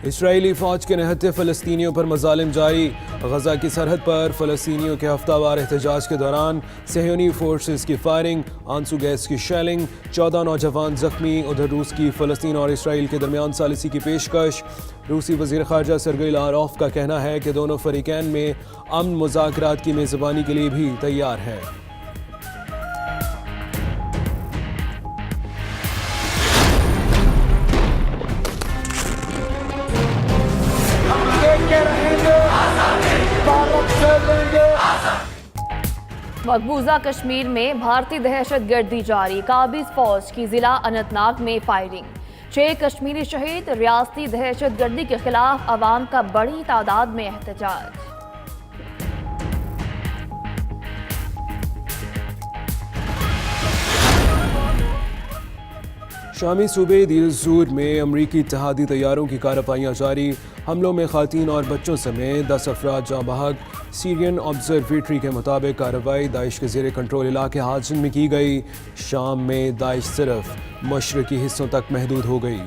Israeli फौज के निहत्थे फ़लस्तीनियों पर मज़ालिम जारी। गजा की सरहद पर फ़लस्तीनियों के हफ्तावार एहतजाज के दौरान सहयोनी फोर्सेस की फायरिंग, आंसू गैस की शेलिंग, 14 नौजवान जख्मी। उधर रूस की फ़लस्तीन और इसराइल के दरमियान सालिसी की पेशकश। रूसी वज़ीर ख़ारजा सरगई लारोफ का कहना है कि दोनों फ़रीक़ैन में अमन मुज़ाकरात की मेज़बानी के लिए भी तैयार है। मकबूजा कश्मीर में भारतीय दहशतगर्दी जारी। काबिज फौज की जिला अनंतनाग में फायरिंग, 6 कश्मीरी शहीद। रियासती दहशतगर्दी के खिलाफ अवाम का बड़ी तादाद में एहतजाज। शामी सूबे दीर ज़ूर में अमरीकी इत्तेहादी तैयारों की कार्रवाइयाँ जारी। हमलों में ख़ातीन और बच्चों समेत 10 अफराद जाँ बहक। सीरियन ऑब्जर्वेटरी के मुताबिक कार्रवाई दाइश के ज़ेर कंट्रोल इलाके हाजिन में की गई। शाम में दाइश सिर्फ मशरक़ी हिस्सों तक महदूद हो गई।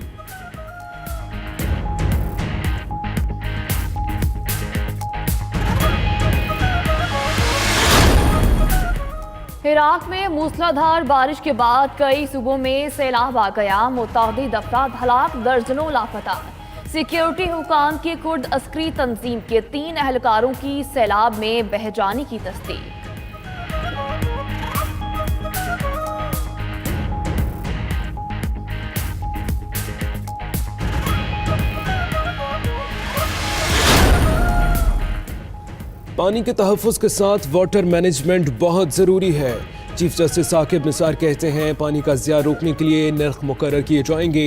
इराक में मूसलाधार बारिश के बाद कई सूबों में सैलाब आ गया। मुतअद्दिद अफराद हलाक, दर्जनों लापता। सिक्योरिटी हुकाम की कुर्द अस्करी तंजीम के 3 एहलकारों की सैलाब में बह जाने की तस्दीक। पानी के तहफ़्फ़ुज़ के साथ वाटर मैनेजमेंट बहुत ज़रूरी है। चीफ जस्टिस साकिब निसार कहते हैं पानी का ज़िया रोकने के लिए नर्ख मुकर्रर किए जाएंगे।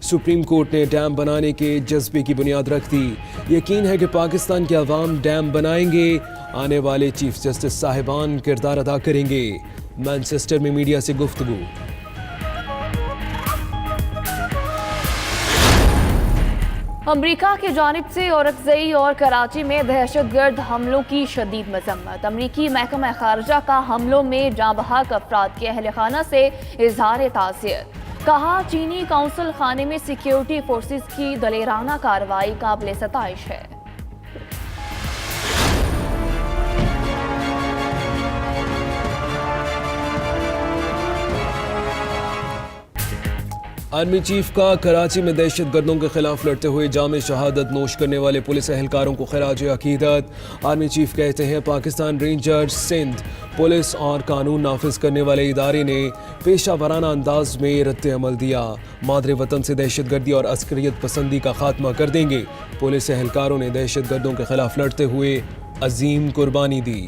सुप्रीम कोर्ट ने डैम बनाने के जज्बे की बुनियाद रख दी। यकीन है कि पाकिस्तान के अवाम डैम बनाएंगे। आने वाले चीफ जस्टिस साहिबान किरदार अदा करेंगे। मैनचेस्टर में मीडिया से गुफ्तगू। अमरीका की जानिब से औरकजई और कराची में दहशतगर्द हमलों की शदीद मजम्मत। अमरीकी महकमा खारजा का हमलों में जाँ बहक अफराद के अहल खाना से इजहार ताज़ियत। कहा चीनी काउंसिल खाने में सिक्योरिटी फोर्सेस की दलेराना कार्रवाई काबिल सताइश है। आर्मी चीफ का कराची में दहशत गर्दों के खिलाफ लड़ते हुए जाम शहादत नोश करने वाले पुलिस एहलकारों को खराज अकीदत। आर्मी चीफ कहते हैं पाकिस्तान रेंजर्स, सिंध पुलिस और कानून नाफिज करने वाले इदारे ने पेशा वराना अंदाज में रद्द अमल दिया। मादरे वतन से दहशत गर्दी और अस्करियत पसंदी का खात्मा कर देंगे। पुलिस एहलकारों ने दहशत गर्दों के खिलाफ लड़ते हुए अजीम कुर्बानी दी।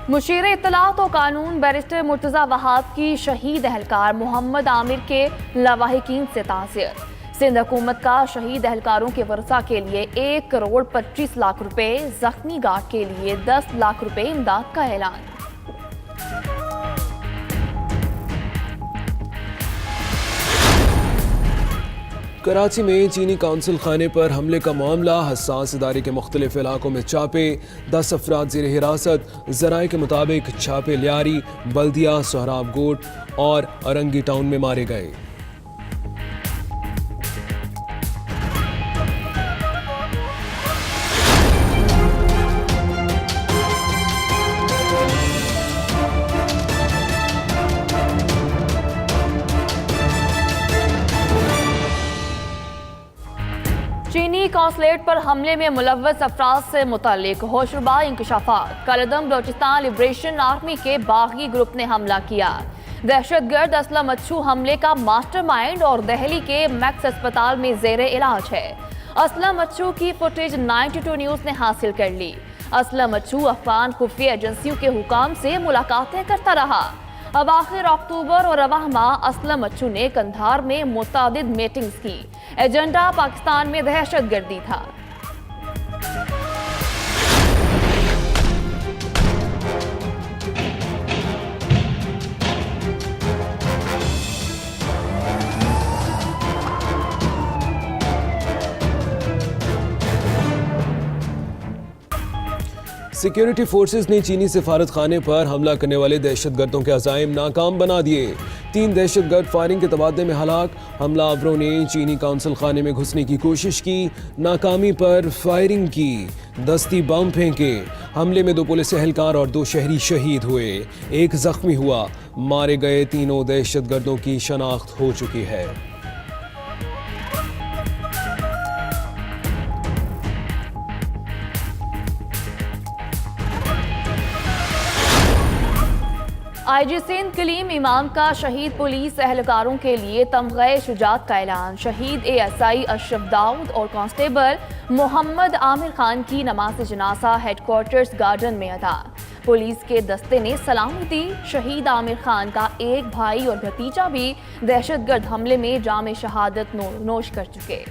मुशीर इत्तलात और कानून बैरिस्टर मुर्तज़ा वहाब की शहीद एहलकार मोहम्मद आमिर के लवाहिकीन से ताज़ियत। सिंध हुकूमत का शहीद एहलकारों के वरसा के लिए 1 करोड़ 25 लाख रुपए, जख्मी गार्ड के लिए 10 लाख रुपए इमदाद का ऐलान। कराची में चीनी काउंसिल खाने पर हमले का मामला, हसास इदारे के मुख्तलिफ इलाकों में छापे, 10 अफराद ज़ेर हिरासत। ज़राए के मुताबिक छापे लियारी, बल्दिया, सोहराब गोट और अरंगी टाउन में मारे गए। चीनी कौंसलेट पर हमले में मुलव्वस अफराद से मुतालिक होशरुबा इंकशाफात। कलदम बलोचिस्तान लिबरेशन आर्मी के बागी ग्रुप ने हमला किया। दहशतगर्द असलम अच्छू हमले का मास्टरमाइंड और दिल्ली के मैक्स अस्पताल में जेरे इलाज है। असलम अच्छू की फुटेज 92 न्यूज़ ने हासिल कर ली। असलम अच्छू अफगान खुफिया एजेंसियों के हुकाम से मुलाकातें करता रहा। अवाखिर अक्टूबर और रवाह माह असलम अच्छू ने कंधार में मुतअद्दिद मीटिंग्स की। एजेंडा पाकिस्तान में दहशतगर्दी था। सिक्योरिटी फोर्सेस ने चीनी सिफारत खाने पर हमला करने वाले दहशतगर्दों के अज़ाइम नाकाम बना दिए। 3 दहशतगर्द फायरिंग के तबादले में हलाक। हमलावरों ने चीनी काउंसिल खाने में घुसने की कोशिश की, नाकामी पर फायरिंग की, दस्ती बम फेंके। हमले में 2 पुलिस एहलकार और 2 शहरी शहीद हुए, 1 जख्मी हुआ। मारे गए तीनों दहशतगर्दों की शनाख्त हो चुकी है। आईजी सिंध कलीम इमाम का शहीद पुलिस एहलकारों के लिए तमग़े शुजात का ऐलान। शहीद एएसआई अशरफ दाऊद और कांस्टेबल मोहम्मद आमिर खान की नमाज जनाजा हेडक्वार्टर्स गार्डन में अदा। पुलिस के दस्ते ने सलामी दी। शहीद आमिर खान का एक भाई और भतीजा भी दहशतगर्द हमले में जाम शहादत नोश कर चुके।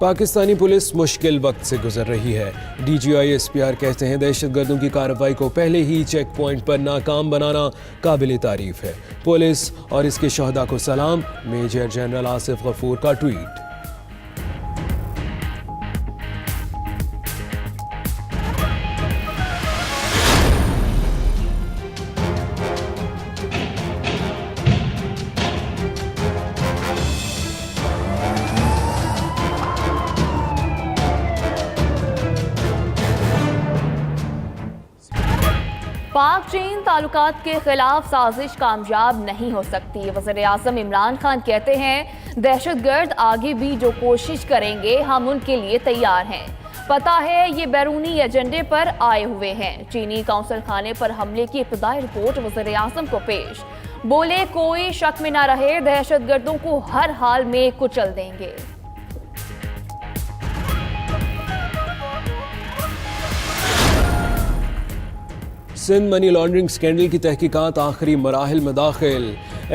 पाकिस्तानी पुलिस मुश्किल वक्त से गुजर रही है। DGI SPR कहते हैं दहशतगर्दों की कार्रवाई को पहले ही चेक पॉइंट पर नाकाम बनाना काबिल तारीफ है। पुलिस और इसके शहदा को सलाम। मेजर जनरल आसिफ गफूर का ट्वीट। पाक चीन ताल्लुकात के खिलाफ साजिश कामयाब नहीं हो सकती। वज़ीर-ए-आज़म इमरान खान कहते हैं दहशतगर्द आगे भी जो कोशिश करेंगे हम उनके लिए तैयार हैं। पता है ये बैरूनी एजेंडे पर आए हुए हैं। चीनी काउंसिल खाने पर हमले की इब्तदाई रिपोर्ट वज़ीर-ए-आज़म को पेश। बोले कोई शक में ना रहे, दहशतगर्दों को हर हाल में कुचल देंगे। सिंध मनी लॉन्ड्रिंग स्कैंडल की तहकीकात आखिरी मराहिल में दाखिल।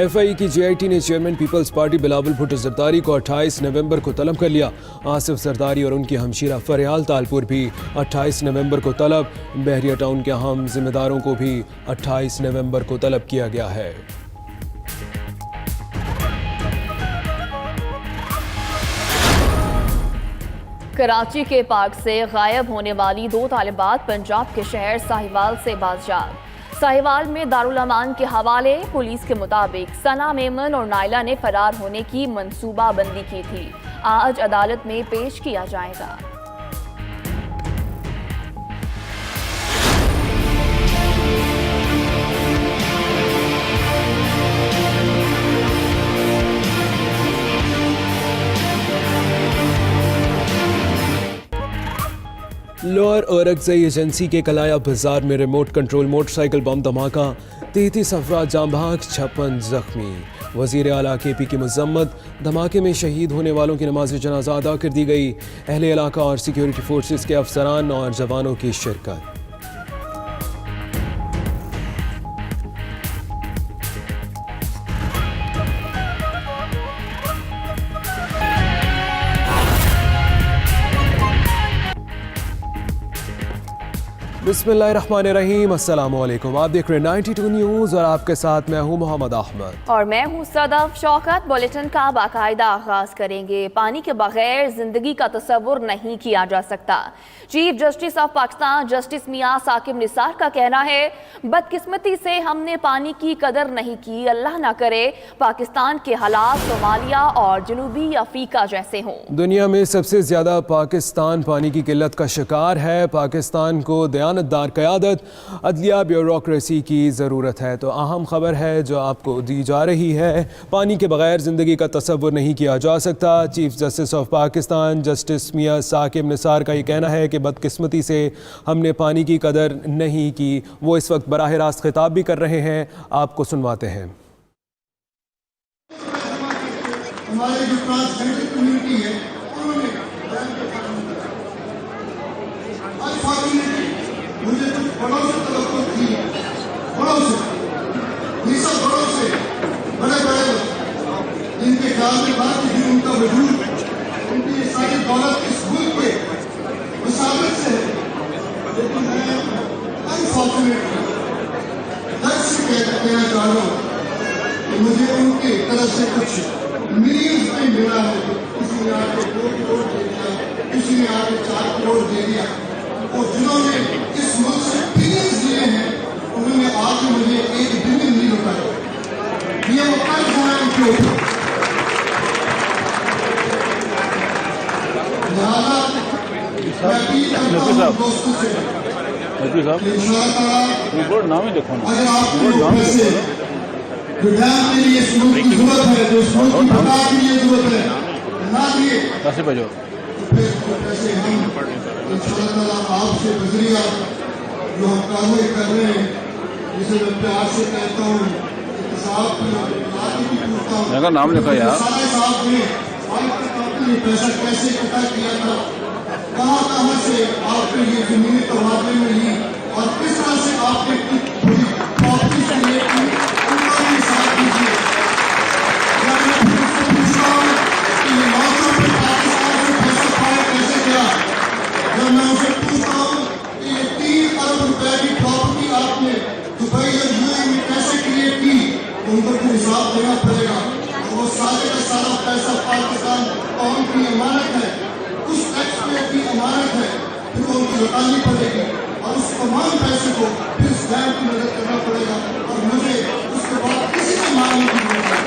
FI की JIT ने chairman people's party Bilawal Bhutto Zardari को 28 नवंबर को तलब कर लिया। आसिफ जरदारी और उनकी हमशीरा फरियाल तालपुर भी 28 नवंबर को तलब। बहरिया टाउन के अहम जिम्मेदारों को भी 28 नवंबर को तलब किया गया है। कराची के पार्क से गायब होने वाली 2 तालिबात पंजाब के शहर साहिवाल से बाजियाब। साहिवाल में दारुल अमान के हवाले पुलिस के मुताबिक सना मेमन और नाइला ने फरार होने की मंसूबाबंदी की थी। आज अदालत में पेश किया जाएगा। लोअर औरकजई एजेंसी के कलाया बाजार में रिमोट कंट्रोल मोटरसाइकिल बम धमाका, 33 अफराद जाम भाग, 56 जख्मी। वजीर आला KP की मजम्मत। धमाके में शहीद होने वालों की नमाज जनाजा अदा कर दी गई। अहले इलाका और सिक्योरिटी फोर्सेस के अफसरान और जवानों की शिरकत। बिस्मिल्लाहिर्रहमानिर्रहीम, अस्सलामुअलैकुम। आप देख रहे हैं 92 न्यूज़ और आपके साथ मैं हूं मोहम्मद अहमद और मैं हूं सदफ शौकत। बुलेटिन का बाकायदा आगाज करेंगे। पानी के बगैर जिंदगी का तस्वुर नहीं किया जा सकता। Chief justice of Pakistan justice Mian Saqib Nisar का कहना है बदकिस्मती से हमने पानी की कदर नहीं की। अल्लाह ना करे पाकिस्तान के हालात सोमालिया और जनूबी अफ्रीका जैसे हों। दुनिया में सबसे ज्यादा पाकिस्तान पानी की किल्लत का शिकार है। पाकिस्तान को दयानतदार क़यादत, अदलिया, ब्यूरोक्रेसी की ज़रूरत है। तो अहम खबर है जो आपको दी जा रही है, पानी के बगैर ज़िंदगी का तस्वुर नहीं किया जा सकता। Chief justice of Pakistan justice Mian Saqib Nisar का ये कहना है कि बदकिस्मती से हमने पानी की कदर नहीं की। वो इस वक्त बराह रास्त खिताब भी कर रहे हैं, आपको सुनवाते हैं। हमारे जो ट्रांसजेंडर कम्युनिटी है उन्होंने मुझे कुछ बड़ों से तवक्को थी, बड़ों से बड़े बड़े जिनके ख्याल में बात की उनका वजूद, उनकी सारी दौलत इस मुल्क के मुसाबिक से है। लेकिन मैं अनफॉर्चुनेट दर्द से कहना चाह रहा हूँ कि मुझे उनकी तरफ से कुछ मिलियंस में मिला है। किसी ने आके 2 करोड़ दे दिया, किसी ने आके 4 करोड़ दे दिया, और जिन्होंने इस मुल्क से बिलियंस दिए हैं उन्होंने आके मुझे 1 बिलियन नहीं लौटाया। ये वो कर्ज है उनके ऊपर। लिहाजा मैं अपील करता हूं दोस्तों से, इंशाअल्लाह नाम ही देखो ना, अगर आपको पैसे जो डैम के लिए इस मुल्क की जरूरत है, जो इस मुल्क की बता के लिए जरूरत है, ना दिए कैसे बजो तो फिर जो पैसे हम इंशाअल्लाह आपसे बजरिया जो हम कार्रवाई कर रहे हैं, जिसे मैं प्यार से कहता हूँ इंतजाम की लाठी भी पूछता हूँ। मेरा नाम लिखा यार। सारे साहब ने आज तक आपने ये पैसा कैसे इकट्ठा किया था, कहाँ से आपने ये जमीनी तबादले में ली और किस तरह से आपने पूरी प्रॉपर्टी से लिए उनका भी हिसाब दीजिए। मैं फिर से पूछता हूँ कि ये 900 रुपये पाकिस्तान से पैसा पाए कैसे गया। जब मैं उनसे पूछता हूँ कि ये 3 अरब रुपए की प्रॉपर्टी आपने दुबई और यूएई में कैसे क्रिएट की, तो उनको भी हिसाब देना पड़ेगा। और वो सारे का सारा पैसा पाकिस्तान कौम की अमानत है, उस टैक्स पेयर की अमानत है, फिर वो उनको लौटानी पड़ेगी और उस तमाम पैसे को फिर इस बैंक की मदद करना पड़ेगा और मुझे उसके बाद किसी से मांगने की जरूरत है।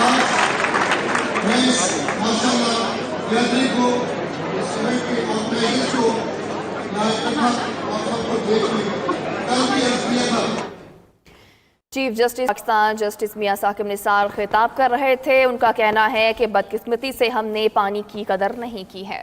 आज मैं इस माशाअल्लाह गैदरी को, इस समय के ऑर्गेनाइजर्स को यहाँ इकट्ठा और सबको देखने कल भी अर्ज किया था। Chief justice Pakistan justice Mian Saqib Nisar खिताब कर रहे थे। उनका कहना है कि बदकिस्मती से हमने पानी की कदर नहीं की है।